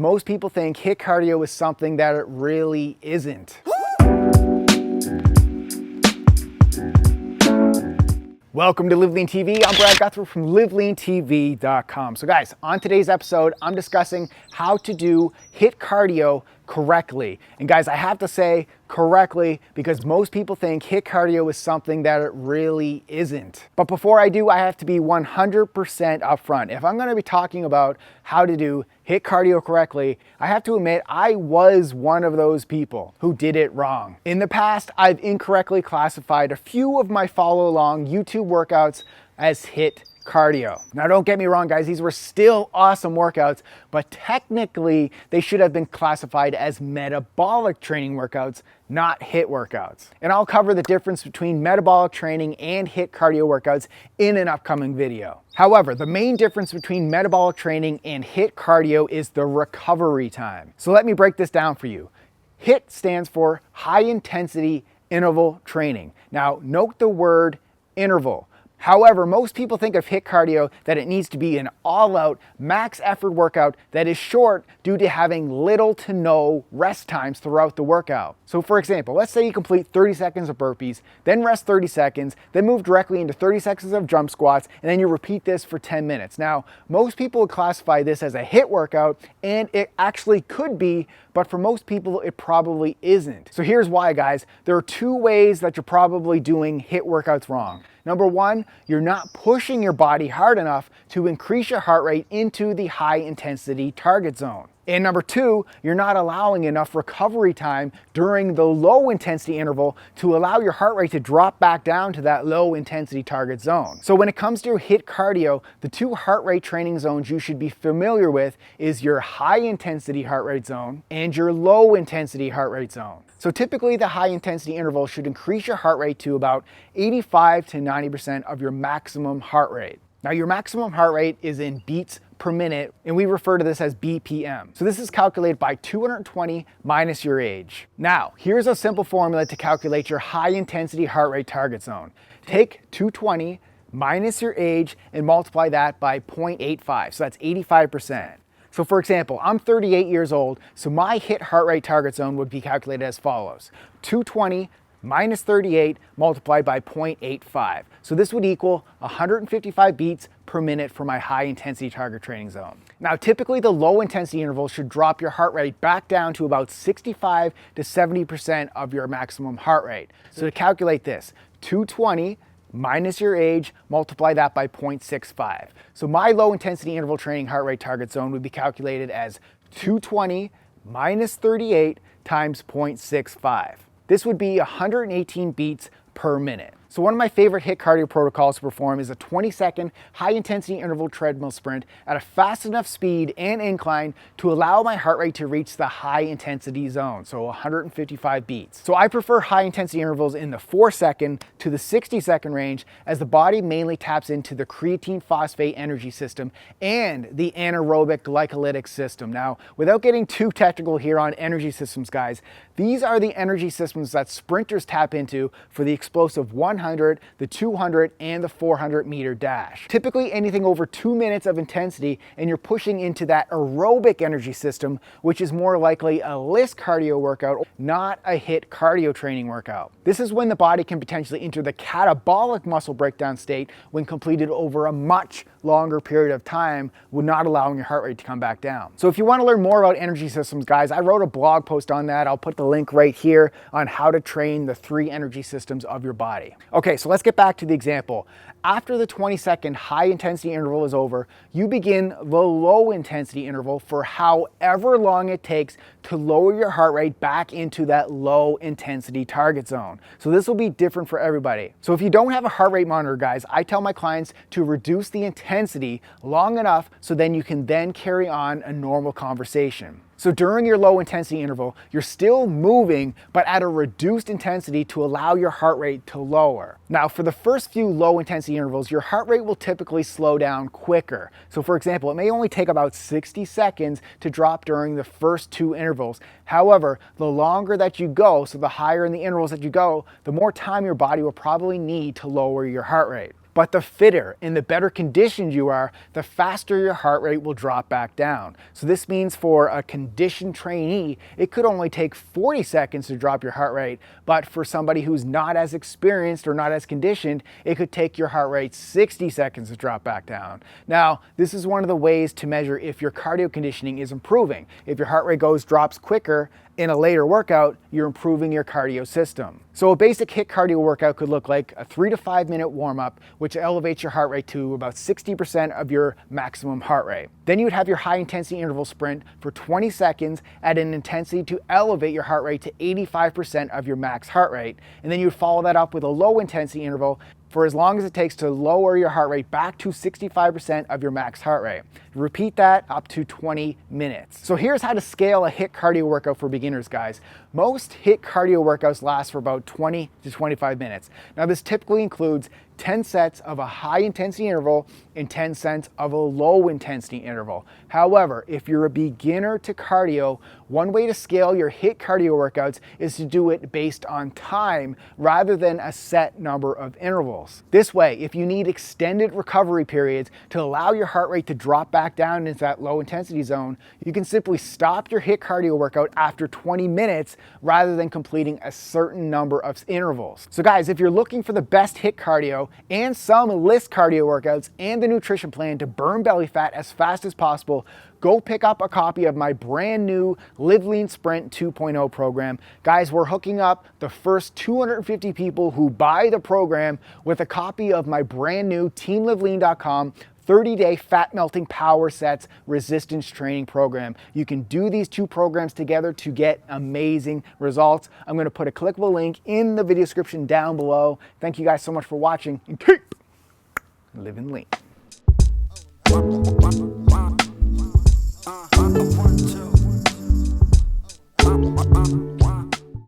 most people think HIIT cardio is something that it really isn't. Welcome to Live Lean TV. I'm Brad Guthrie from LiveLeanTV.com. So guys, on today's episode, I'm discussing how to do HIIT cardio correctly. And guys, I have to say correctly because most people think HIIT cardio is something that it really isn't. But before I do, I have to be 100% upfront. If I'm going to be talking about how to do HIIT cardio correctly, I have to admit I was one of those people who did it wrong. In the past, I've incorrectly classified a few of my follow-along YouTube workouts as HIIT cardio. Now don't get me wrong guys, these were still awesome workouts, but technically they should have been classified as metabolic training workouts, not HIIT workouts. And I'll cover the difference between metabolic training and HIIT cardio workouts in an upcoming video. However, the main difference between metabolic training and HIIT cardio is the recovery time. So let me break this down for you. HIIT stands for high intensity interval training. Now note the word interval. However, most people think of HIIT cardio that it needs to be an all-out, max effort workout that is short due to having little to no rest times throughout the workout. So for example, let's say you complete 30 seconds of burpees, then rest 30 seconds, then move directly into 30 seconds of jump squats, and then you repeat this for 10 minutes. Now, most people would classify this as a HIIT workout, and it actually could be, but for most people, it probably isn't. So here's why, guys. There are two ways that you're probably doing HIIT workouts wrong. Number one, you're not pushing your body hard enough to increase your heart rate into the high intensity target zone. And number two, you're not allowing enough recovery time during the low intensity interval to allow your heart rate to drop back down to that low intensity target zone. So when it comes to your HIIT cardio, the two heart rate training zones you should be familiar with is your high intensity heart rate zone and your low intensity heart rate zone. So typically the high intensity interval should increase your heart rate to about 85 to 90% of your maximum heart rate. Now your maximum heart rate is in beats per minute, and we refer to this as BPM. So this is calculated by 220 minus your age. Now, here's a simple formula to calculate your high intensity heart rate target zone. Take 220 minus your age and multiply that by 0.85, so that's 85%. So for example, I'm 38 years old, so my HIIT heart rate target zone would be calculated as follows. 220 minus 38 multiplied by 0.85. So this would equal 155 beats per minute for my high intensity target training zone. Now typically the low intensity interval should drop your heart rate back down to about 65 to 70% of your maximum heart rate. So to calculate this, 220 minus your age, multiply that by 0.65. So my low intensity interval training heart rate target zone would be calculated as 220 minus 38 times 0.65. This would be 118 beats per minute. So one of my favorite HIIT cardio protocols to perform is a 20-second high-intensity interval treadmill sprint at a fast enough speed and incline to allow my heart rate to reach the high-intensity zone, so 155 beats. So I prefer high-intensity intervals in the 4-second to the 60-second range as the body mainly taps into the creatine phosphate energy system and the anaerobic glycolytic system. Now, without getting too technical here on energy systems, guys, these are the energy systems that sprinters tap into for the explosive 100, the 200, and the 400 meter dash. Typically anything over 2 minutes of intensity and you're pushing into that aerobic energy system, which is more likely a LIST cardio workout, not a HIIT cardio training workout. This is when the body can potentially enter the catabolic muscle breakdown state when completed over a much longer period of time, with not allowing your heart rate to come back down. So if you want to learn more about energy systems, guys, I wrote a blog post on that. I'll put the link right here on how to train the 3 energy systems of your body. Okay, so let's get back to the example. After the 20-second high-intensity interval is over, you begin the low-intensity interval for however long it takes to lower your heart rate back into that low-intensity target zone. So this will be different for everybody. So if you don't have a heart rate monitor, guys, I tell my clients to reduce the intensity long enough so then you can then carry on a normal conversation. So during your low intensity interval, you're still moving, but at a reduced intensity to allow your heart rate to lower. Now, for the first few low intensity intervals, your heart rate will typically slow down quicker. So for example, it may only take about 60 seconds to drop during the first 2 intervals. However, the longer that you go, so the higher in the intervals that you go, the more time your body will probably need to lower your heart rate. But the fitter and the better conditioned you are, the faster your heart rate will drop back down. So this means for a conditioned trainee, it could only take 40 seconds to drop your heart rate, but for somebody who's not as experienced or not as conditioned, it could take your heart rate 60 seconds to drop back down. Now, this is one of the ways to measure if your cardio conditioning is improving. If your heart rate drops quicker in a later workout, you're improving your cardio system. So a basic HIIT cardio workout could look like a 3 to 5 minute warm up, which elevates your heart rate to about 60% of your maximum heart rate. Then you would have your high intensity interval sprint for 20 seconds at an intensity to elevate your heart rate to 85% of your max heart rate. And then you would follow that up with a low intensity interval for as long as it takes to lower your heart rate back to 65% of your max heart rate. Repeat that up to 20 minutes. So here's how to scale a HIIT cardio workout for beginners, guys. Most HIIT cardio workouts last for about 20 to 25 minutes. Now this typically includes 10 sets of a high intensity interval and 10 sets of a low intensity interval. However, if you're a beginner to cardio, one way to scale your HIIT cardio workouts is to do it based on time rather than a set number of intervals. This way, if you need extended recovery periods to allow your heart rate to drop back down into that low intensity zone, you can simply stop your HIIT cardio workout after 20 minutes rather than completing a certain number of intervals. So guys, if you're looking for the best HIIT cardio and some list cardio workouts and the nutrition plan to burn belly fat as fast as possible, go pick up a copy of my brand new Live Lean Sprint 2.0 program. Guys, we're hooking up the first 250 people who buy the program with a copy of my brand new teamlivelean.com 30-day fat melting power sets resistance training program. You can do these two programs together to get amazing results. I'm going to put a clickable link in the video description down below. Thank you guys so much for watching, and keep living lean.